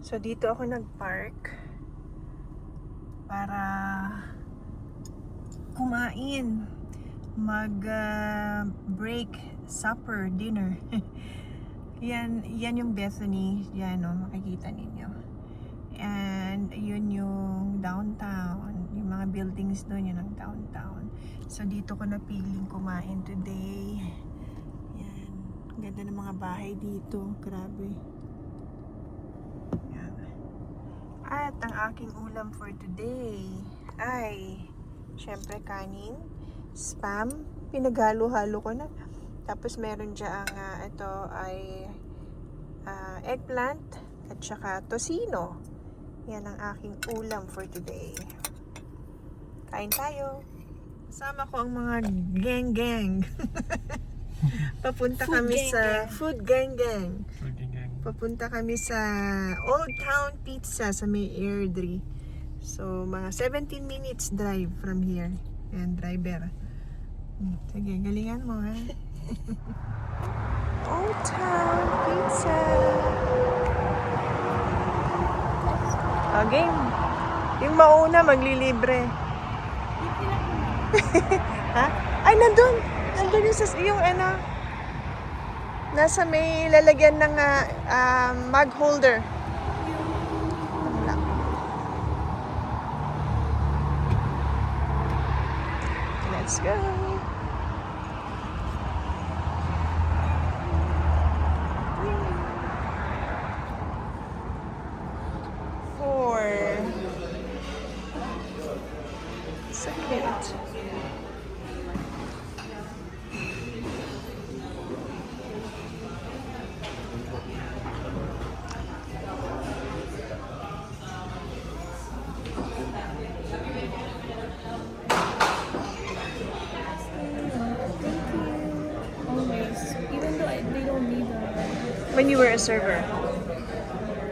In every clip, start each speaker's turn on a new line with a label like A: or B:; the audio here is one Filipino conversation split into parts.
A: So dito ako nag-park para kumain, break, supper, dinner. yan yung Bethany, yan makikita ninyo. And yun yung downtown, yung mga buildings doon, yun ang downtown. So dito ko napiling kumain today. Yan, ganda ng mga bahay dito, grabe. Yan. At ang aking ulam for today ay syempre kanin, spam, pinaghalo-halo ko na. Tapos meron dyan ito ay eggplant at saka tocino. Yan ang aking ulam for today. Kain tayo. Kasama ko ang mga gang-gang. Papunta kami sa food gang-gang. Papunta kami sa Old Town Pizza sa may Airdrie. So, mga 17 minutes drive from here. Ayan, driver. Sige, galingan mo ha. Old Town Pizza. Okay. Yung mauna, maglilibre. Ha? Ay, nandun! Nandun yung nasa may lalagyan ng mug holder. Wala. Let's go! So cute. When you were a server?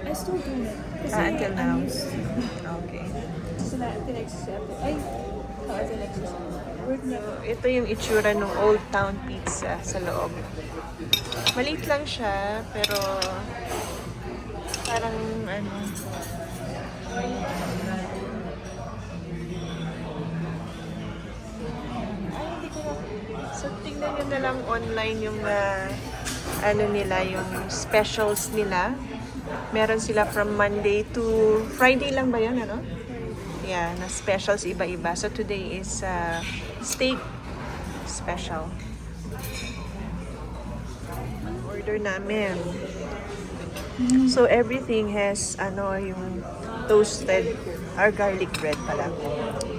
B: I still do it.
A: Until now? Okay.
B: So that the next step. The next step.
A: So, ito yung itsura ng Old Town Pizza sa loob. Maliit lang siya, pero parang ay, hindi ko na. So, tingnan nyo na lang online yung nila, yung specials nila. Meron sila from Monday to Friday lang ba yun, ano? Yeah, na specials iba-iba. So today is steak special. Order namin. So everything has yung toasted or garlic bread pala.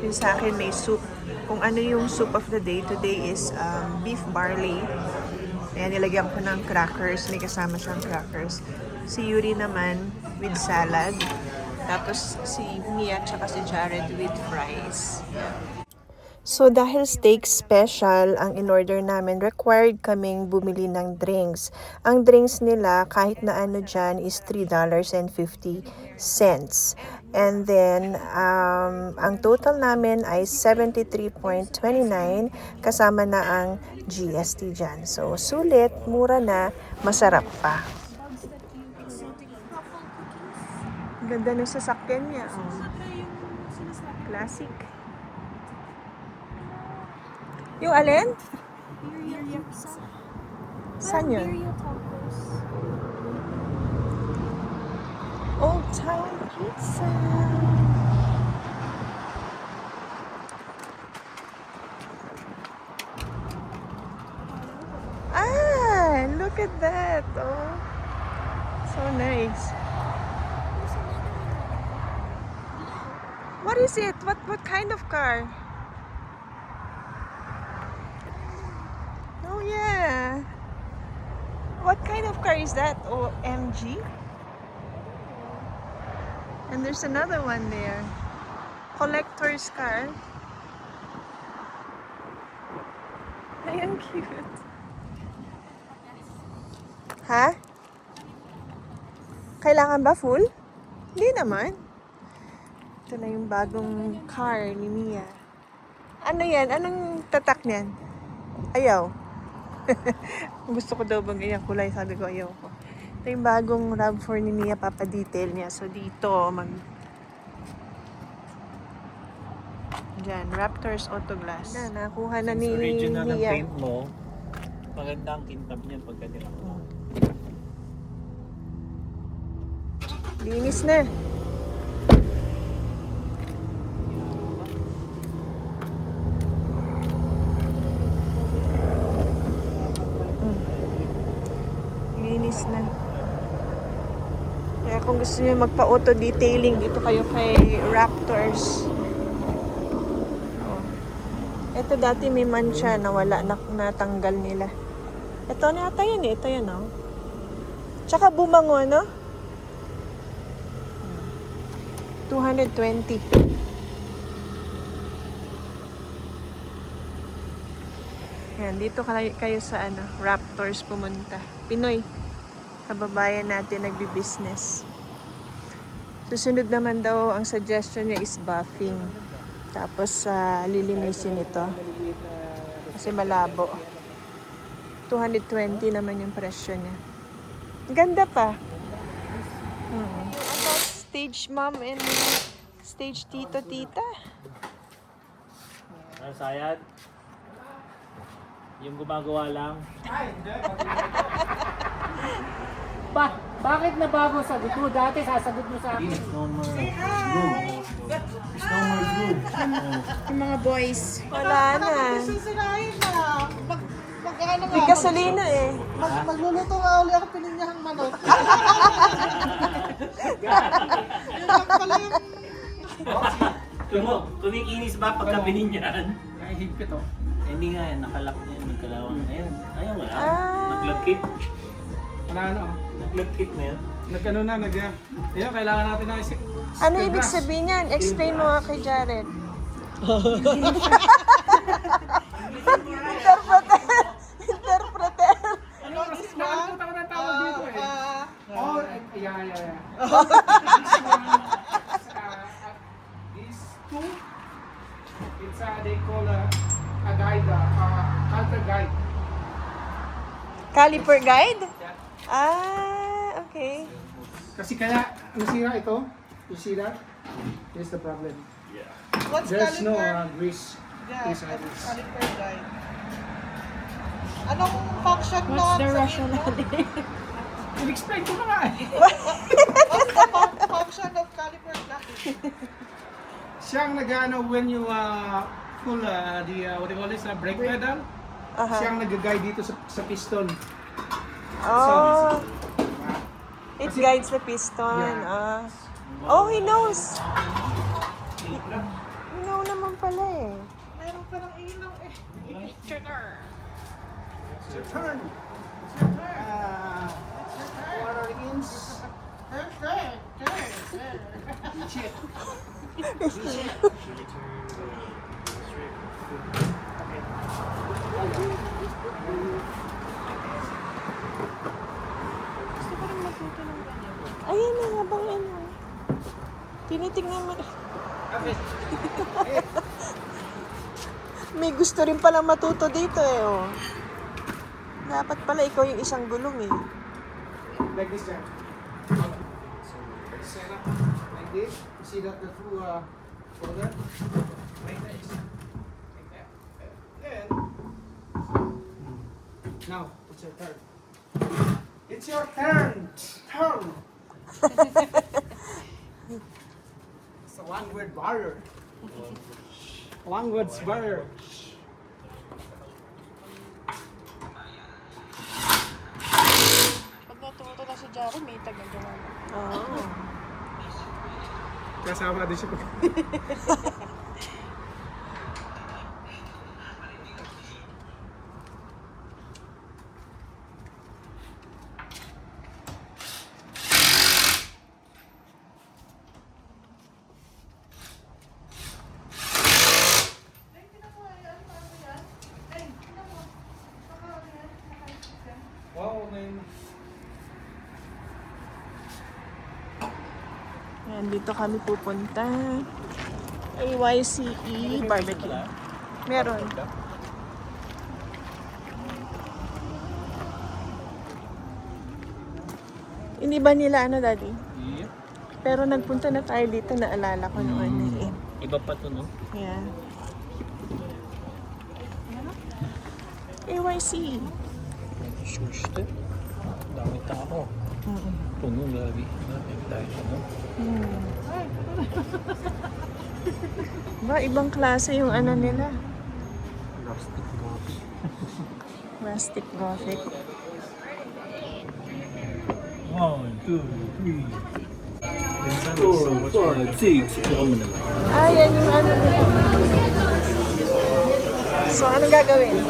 A: Yung sa akin may soup. Kung ano yung soup of the day, today is beef barley. Ayan, nilagyan ko ng crackers. May kasama siyang crackers. Si Yuri naman with salad. Tapos si Mia tsaka si Jared with fries. So dahil steak special ang in-order namin, required kaming bumili ng drinks. Ang drinks nila kahit na ano dyan is $3.50. And then ang total namin ay 73.29 kasama na ang GST dyan. So sulit, mura na, masarap pa. Ganda ng sasakyan niya. Oh. Classic. Yung alin? Saan yun? Old Town Pizza. Look at that. Oh, so nice. What is it? What kind of car? Oh yeah. What kind of car is that? OMG? And there's another one there. Collector's car. Ay, ang cute. Ha? Kailangan ba full? Hindi naman. Ito na yung bagong car ni Mia. Ano yan? Anong tatak niyan? Ayaw. Gusto ko daw bang iyang kulay. Sabi ko ayaw ko. Ito Ito yung bagong RAV4 ni Mia, papadetail niya. So dito, Diyan, Raptors Auto Glass. Nakuha na ni
C: Original ng
A: Mia.
C: paint mo, maganda ang kintab niyan pagka nilako.
A: Linis na. Linis na. Kaya kung gusto niyo magpa-auto detailing, dito kayo kay Raptors. Oh. Ito dati may mancha na wala na natanggal nila. Ito na ata yun eh. Ito yun oh. Tsaka bumango no? 220. Yan, dito kayo sa Raptors pumunta. Pinoy. Kababayan natin nagbi-business. Susunod naman daw, ang suggestion niya is buffing. Tapos lilinisin ito. Kasi malabo. 220 naman yung presyo niya. Ganda pa. About stage mom and stage tito tita.
C: Ano sayad? Yung gumagawa lang.
D: Bakit na bago sagot mo? Dati sasagot mo sa akin.
C: No more good. No more good.
B: Yung mga boys.
A: Wala na.
E: Sisirahin na. Mag-ano
A: May gasolina eh.
E: Magluluto nga uli ako pininyahang manok. Yun lang pala yung...
C: Kumikinis ba pagka bininyan?
D: Ay, higpit oh.
C: Hindi nga yan, nakalak niya, nagkalawang na yan. Ayaw wala.
A: Ah.
C: Naglagkit.
D: Wala na oh.
C: Naglagkit na yan.
D: Nagkano na, Ayun, kailangan natin na isip.
A: Ano ibig sabihin yan? Explain mo nga kay Jared. Interpreter.
D: Nakalimutan ko ng tawag dito eh. Oh, yeah. These two, it's they call a guide, counter guide.
A: Caliper guide? Ah, okay.
D: Kasi kaya, nasira ito. You see that? Here's the problem.
E: What's
D: There's no
E: caliper?
D: grease
E: Yeah,
D: inside this.
E: caliper guide. Anong function nun?
B: What's the
E: Sabihin
B: rationale?
E: mo?
D: In-explain ko na nga eh.
E: What's the function of caliper guide?
D: Siyang nag-ano when you pull the what do you call this, brake pedal. Siyang nag-guide dito sa piston.
A: Oh, it guides the piston.
D: Yeah.
A: Oh, he knows. He know naman pala eh.
E: Meron pa ng ilaw eh.
D: It's your turn. Water ins. Shit.
A: Ayan na, habang tinitignan mo. May gusto rin palang matuto dito eh. Oh. Dapat pala ikaw yung isang gulong eh.
D: Like this, Jack. Set up like this. You see that the two folder? Like this. Like that. Then, now, it's your turn. It's your turn! Turn! It's a one-word barrier. One-word barrier.
B: Pag natuto na si Jaro, may tagal-gawa.
A: Oo.
D: Kasama din siya. Wow, man.
A: Ayan, dito kami pupunta. AYCE Barbecue. Meron. Hindi ba nila ano, Daddy?
C: Yep.
A: Pero nagpunta na tayo dito, naalala ko noon eh.
C: Iba pa to, no?
A: Yeah. AYC.
C: Shush to. Dami tao. Puno, grabe. Dahil ano?
A: Ba, ibang klase yung ano nila.
C: Rustic coffee.
A: Rustic Gothic.
C: 1, 2, 3. 4, 5, 6. Ito mo na lang.
A: Ah, yan yung ano nila. So, anong gagawin?
C: How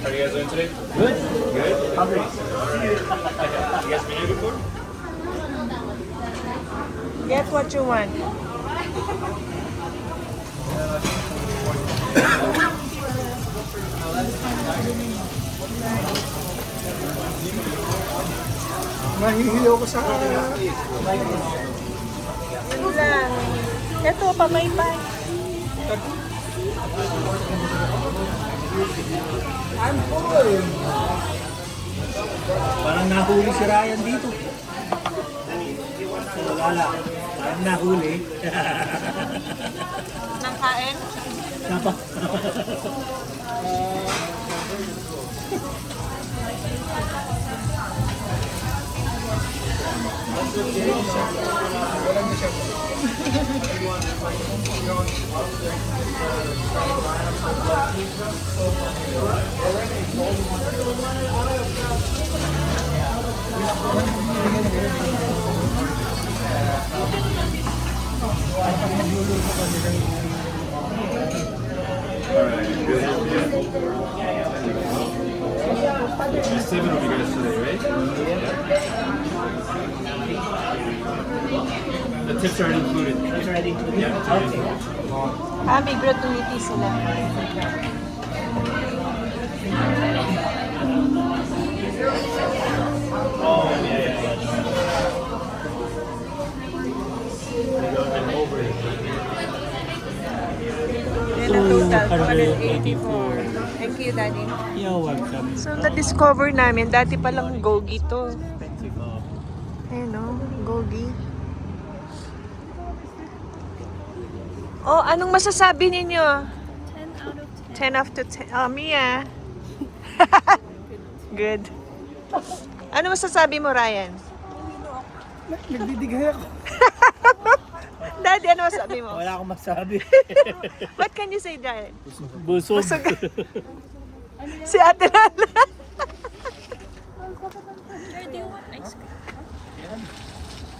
C: are you guys doing today? Good. Good. Hungry. You guys been here before?
A: Get what you want.
D: Mahihilo ko sa...
A: Yun lang. Ito, pamaypay.
D: I'm full!
C: Parang nahuli si Ryan dito. Wala. Parang nahuli.
A: Nang kain?
C: Napa.
F: Seven of you guys today, right? The tips are included.
C: It's already included?
F: Yeah.
C: Okay.
A: Ah, may gratuity sila.
F: Oh, yeah.
A: Yan ang total,
C: 284.
A: Thank you, Daddy.
C: You're welcome.
A: So, na-discover namin, dati palang Gogi to.
C: Expensive.
A: Ayun no, Gogi. Oh, anong masasabi ninyo? 10 out of 10. Oh, Mia. Good. Ano masasabi mo, Ryan?
D: Nagdidigay ako.
A: Daddy, ano masasabi mo?
C: Wala akong masabi.
A: What can you say, Daddy?
C: Busog.
A: Busog. Si Ate Lala.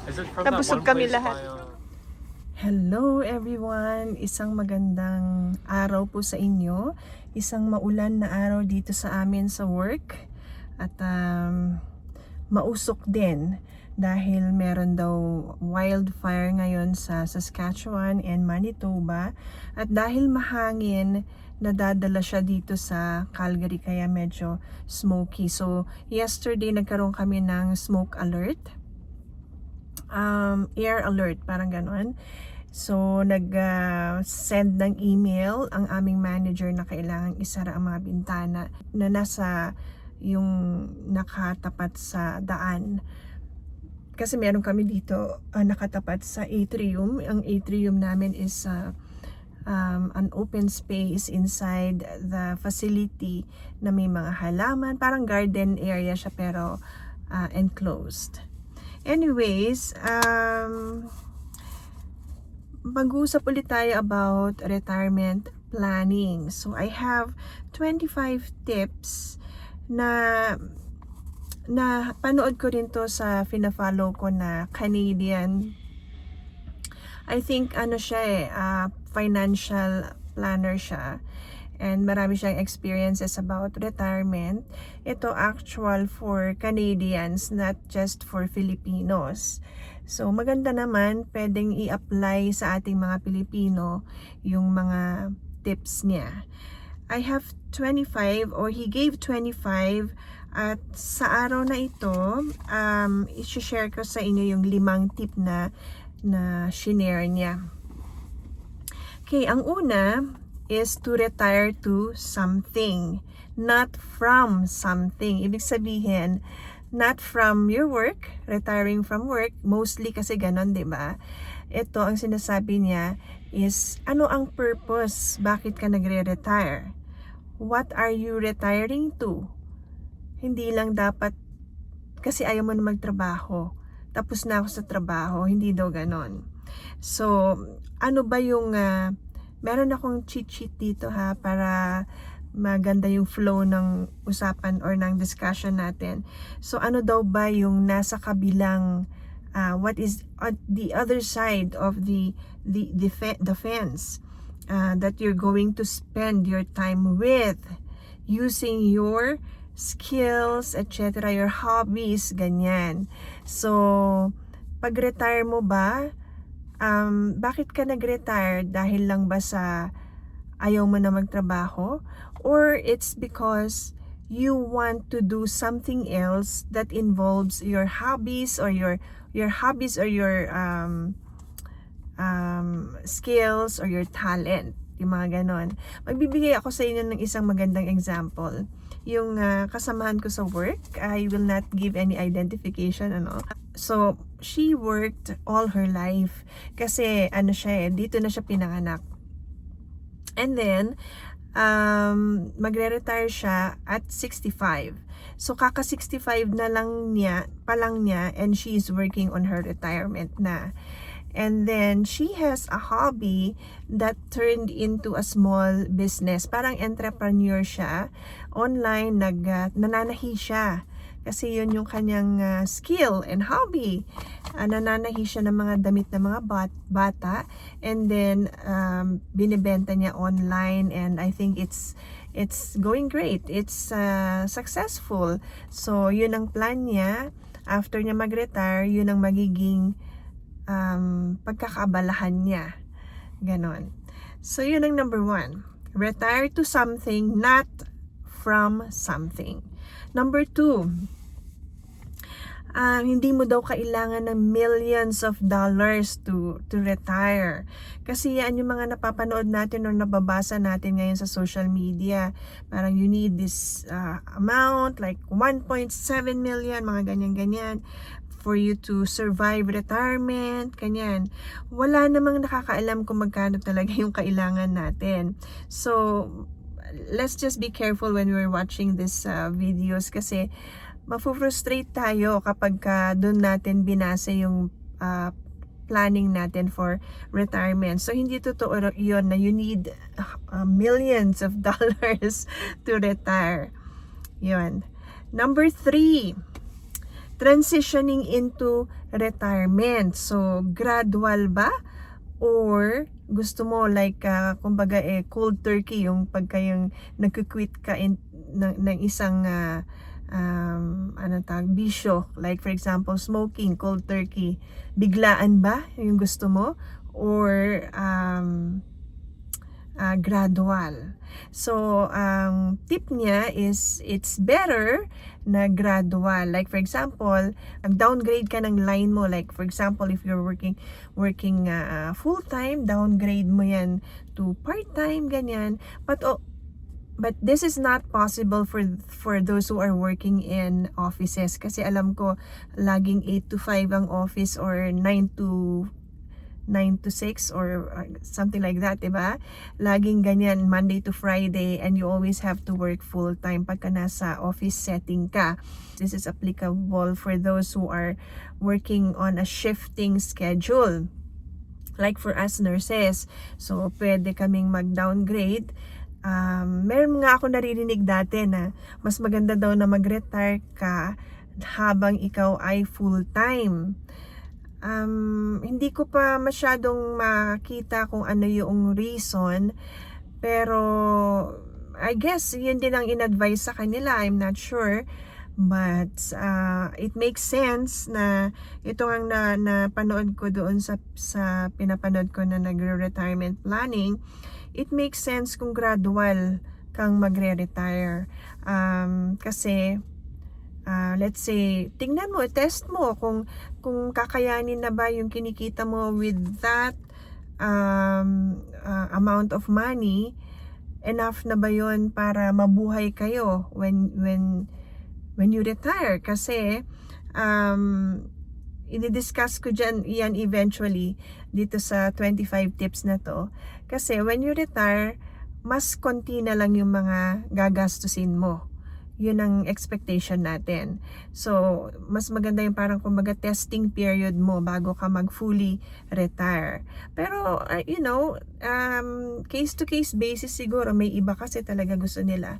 F: Is it from
A: Nabusog kami lahat.
F: by,
A: Hello everyone! Isang magandang araw po sa inyo. Isang maulan na araw dito sa amin sa work. At mausok din dahil meron daw wildfire ngayon sa Saskatchewan and Manitoba. At dahil mahangin, nadadala siya dito sa Calgary kaya medyo smoky. So yesterday nagkaroon kami ng smoke alert. Air alert, parang ganon. So, nag-send ng email ang aming manager na kailangan isara ang mga bintana na nasa yung nakatapat sa daan. Kasi meron kami dito nakatapat sa atrium. Ang atrium namin is an open space inside the facility na may mga halaman. Parang garden area siya pero enclosed. Anyways, mag-uusap ulit tayo about retirement planning. So, I have 25 tips na panood ko rin to sa fina-follow ko na Canadian. I think ano siya financial planner siya. And marami siyang experiences about retirement. Ito actual for Canadians, not just for Filipinos. So maganda naman, pwedeng i-apply sa ating mga Pilipino yung mga tips niya. I have 25 or he gave 25 at sa araw na ito, i-share ko sa inyo yung 5 tip na shinare niya. Okay, ang una is to retire to something, not from something. Ibig sabihin, not from your work, retiring from work, mostly kasi ganon, di ba? Ito, ang sinasabi niya is, ano ang purpose? Bakit ka nagre-retire? What are you retiring to? Hindi lang dapat kasi ayaw mo na magtrabaho. Tapos na ako sa trabaho. Hindi daw ganon. So, ano ba yung, meron akong cheat sheet dito ha, para maganda yung flow ng usapan or ng discussion natin. So, ano daw ba yung nasa kabilang, what is the other side of the fence that you're going to spend your time with, using your skills, etc., your hobbies, ganyan. So, pag-retire mo ba, bakit ka nag-retire? Dahil lang ba sa ayaw mo na magtrabaho? Or it's because you want to do something else that involves your hobbies or your hobbies or your skills or your talent, yung mga ganon. Magbibigay ako sa inyo ng isang magandang example. Yung kasamahan ko sa work, I will not give any identification, So, she worked all her life kasi dito na siya pinanganak. And then, magre-retire siya at 65. So, kaka 65 na lang niya, and she is working on her retirement na. And then, she has a hobby that turned into a small business. Parang entrepreneur siya. Online, nananahi siya. Kasi yun yung kanyang skill and hobby. Nananahi siya ng mga damit ng mga bata. And then, binibenta niya online. And I think it's going great. It's successful. So, yun ang plan niya. After niya mag-retire, yun ang magiging pagkakaabalahan niya. Ganon. So, yun ang number 1. Retire to something, not from something. Number 2, hindi mo daw kailangan ng millions of dollars to retire. Kasi yan yung mga napapanood natin or nababasa natin ngayon sa social media. Parang you need this amount, like 1.7 million, mga ganyan-ganyan, for you to survive retirement, kanyan. Wala namang nakakaalam kung magkano talaga yung kailangan natin. So, let's just be careful when we're watching these videos kasi mafufrustrate tayo kapag doon natin binasa yung planning natin for retirement. So, hindi totoo yun na you need millions of dollars to retire. Yun. Number 3, transitioning into retirement. So, gradual ba? Or gusto mo like, kumbaga cold turkey, yung pagka yung nag-quit ka ng isang bisyo. Like for example, smoking, cold turkey. Biglaan ba yung gusto mo? Or gradual. So, ang tip niya is it's better na gradual. Like for example, downgrade ka ng line mo. Like for example, if you're working full-time, downgrade mo yan to part-time, ganyan. But this is not possible for those who are working in offices. Kasi alam ko, laging 8 to 5 ang office or 9 to 6 or something like that, diba? Laging ganyan, Monday to Friday, and you always have to work full-time pagka nasa office setting ka. This is applicable for those who are working on a shifting schedule. Like for us nurses, so pwede kaming mag-downgrade. Meron nga ako naririnig dati na mas maganda daw na mag-retire ka habang ikaw ay full-time. Hindi ko pa masyadong makita kung ano yung reason, pero I guess yun din ang in-advise sa kanila. I'm not sure, but it makes sense na ito ang napanood ko doon sa pinapanood ko na nagre-retirement planning. It makes sense kung gradual kang magre-retire, kasi let's say, tingnan mo, test mo kung kakayanin na ba yung kinikita mo with that amount of money. Enough na ba yon para mabuhay kayo when when you retire. Kasi, i-discuss ko yan eventually dito sa 25 tips na to. Kasi when you retire, mas konti na lang yung mga gagastusin mo. Yun ang expectation natin. So, mas maganda yung parang kumbaga testing period mo bago ka mag-fully retire. Pero, case to case basis siguro, may iba kasi talaga gusto nila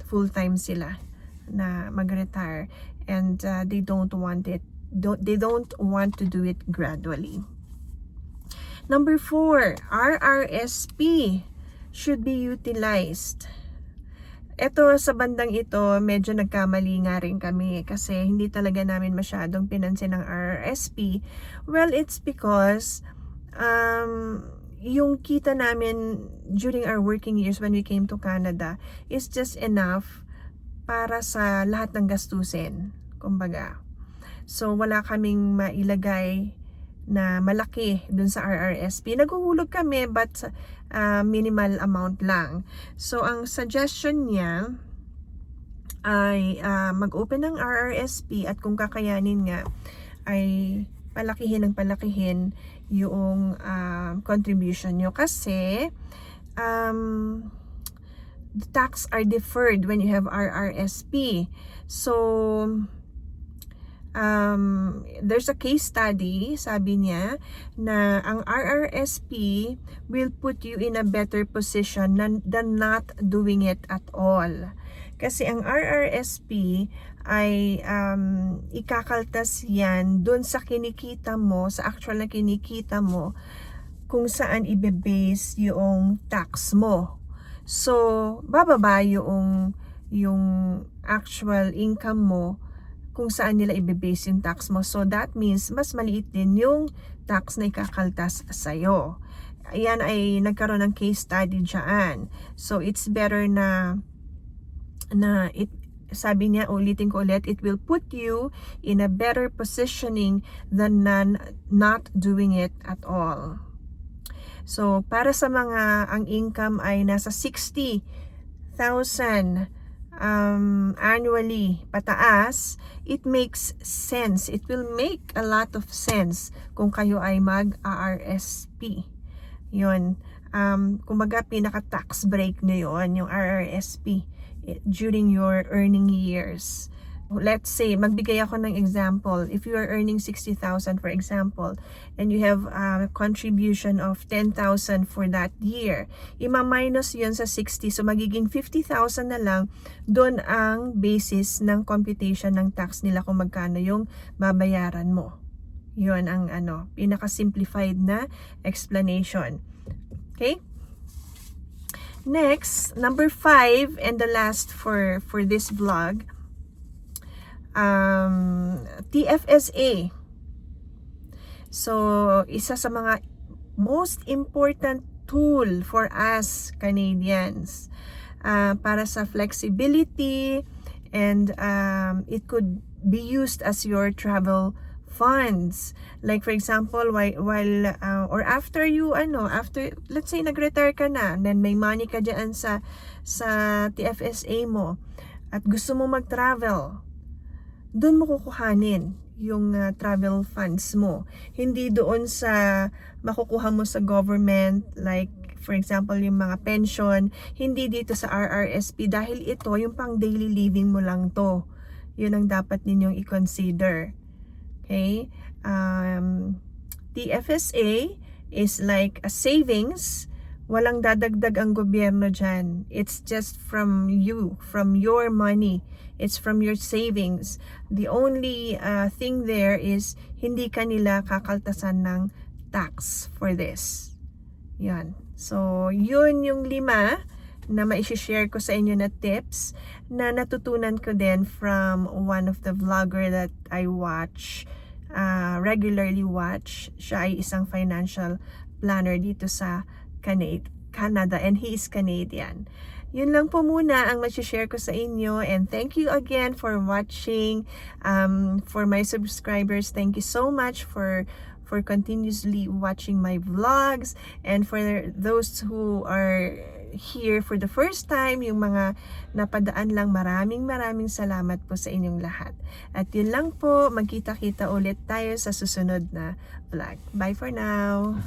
A: full-time sila na mag-retire, and they don't want to do it gradually. Number 4, RRSP should be utilized. Ito, sa bandang ito, medyo nagkamali nga rin kami kasi hindi talaga namin masyadong pinansin ng RRSP. Well, it's because yung kita namin during our working years when we came to Canada is just enough para sa lahat ng gastusin, kumbaga. So, wala kaming mailagay na malaki dun sa RRSP. Naghuhulog kami but minimal amount lang. So, ang suggestion niya ay mag-open ng RRSP at kung kakayanin nga ay palakihin yung contribution nyo. Kasi the tax are deferred when you have RRSP. So, there's a case study, sabi niya, na ang RRSP will put you in a better position than not doing it at all. Kasi ang RRSP ay ikakaltas yan dun sa kinikita mo, sa actual na kinikita mo, kung saan ibe-base yung tax mo. So, bababa yung actual income mo kung saan nila ibe-base yung tax mo. So, that means mas maliit din yung tax na ikakaltas sa'yo. Ayan ay nagkaroon ng case study dyan. So, it's better na sabi niya, ulitin ko ulit, it will put you in a better positioning than not doing it at all. So, para sa mga ang income ay nasa 60,000 annually pataas, it makes sense. It will make a lot of sense kung kayo ay mag-RRSP. Yun. Kumbaga, pinaka-tax break na yun, yung RRSP during your earning years. Let's say, magbigay ako ng example. If you are earning 60,000 for example, and you have a contribution of 10,000 for that year, ima-minus yun sa 60. So, magiging 50,000 na lang. Doon ang basis ng computation ng tax nila kung magkano yung babayaran mo. Yun ang pinaka-simplified na explanation. Okay? Next, number 5 and the last for this vlog, TFSA. So, isa sa mga most important tool for us Canadians para sa flexibility, and it could be used as your travel funds. Like for example, while or after you after, let's say nag-retire ka na, then may money ka diyan sa TFSA mo at gusto mo mag-travel, doon mo kukuhanin yung travel funds mo. Hindi doon sa makukuha mo sa government, like for example yung mga pension, hindi dito sa RRSP dahil ito yung pang daily living mo lang to. Yun ang dapat ninyong i-consider. Okay? TFSA is like a savings. Walang dadagdag ang gobyerno dyan. It's just from you, from your money. It's from your savings. The only thing there is hindi ka nila kakaltasan ng tax for this. Yan. So, yun yung 5 na maishishare ko sa inyo na tips na natutunan ko din from one of the vlogger that I watch, regularly watch. Siya ay isang financial planner dito sa Canada, and he is Canadian. Yun lang po muna ang ma-share ko sa inyo, and thank you again for watching. For my subscribers, thank you so much for continuously watching my vlogs, and for those who are here for the first time, yung mga napadaan lang, maraming salamat po sa inyong lahat. At yun lang po, magkita-kita ulit tayo sa susunod na vlog. Bye for now!